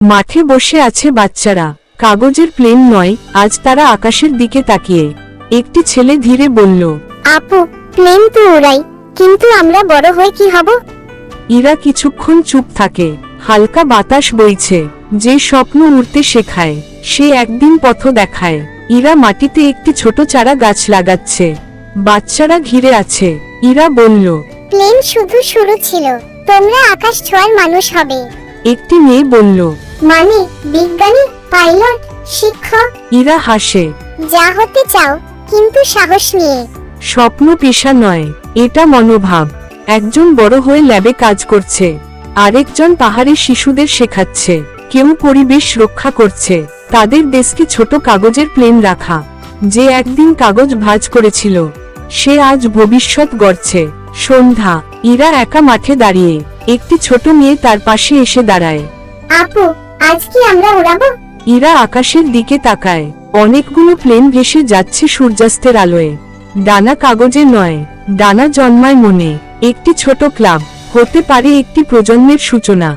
মাঠে বসে আছে বাচ্চারা, কাগজের প্লেন নয়, আজ তারা আকাশের দিকে তাকিয়ে। একটি ছেলে ধীরে বলল, আপু, প্লেন তো উড়াই, কিন্তু আমরা বড় হয়ে কি হব? ইরা কিছুক্ষণ চুপ থাকে। হালকা বাতাস বইছে, যে স্বপ্ন উড়তে শেখায় সে একদিন পথ দেখায়। ইরা মাটিতে একটি ছোট চারা গাছ লাগাচ্ছে। বাচ্চারা ঘিরে আছে। ইরা বলল, প্লেন শুধু শুরু ছিল, তোমরা আকাশ ছোঁয়ার মানুষ হবে। একটি মেয়ে বলল, মানে বিজ্ঞানী, পাইলট, শিক্ষক? ইরা হাসে। যা হতে চাও, কিন্তু সাহস নিয়ে। স্বপ্ন পেশা নয়, এটা মনোভাব। একজন বড় হয়ে ল্যাবে কাজ করছে, আরেকজন পাহাড়ে শিশুদের শেখাচ্ছে, কেউ পরিবেশ রক্ষা করছে। তাদের ডেস্কে ছোট কাগজের প্লেন রাখা। যে একদিন কাগজ ভাঁজ করেছিল সে আজ ভবিষ্যৎ গড়ছে। সন্ধ্যা, ইরা একা মাঠে দাঁড়িয়ে। একটি ছোট মেয়ে তার পাশে এসে দাঁড়ায়। আপু, আজ কি আমরা উড়াবো? ইরা আকাশের দিকে তাকায়। অনেকগুলো প্লেন ভেসে যাচ্ছে সূর্যাস্তের আলোয়। ডানা কাগজে নয়, ডানা জন্মায় মনে। একটি ছোট ক্লাব হতে পারে একটি প্রজন্মের সূচনা।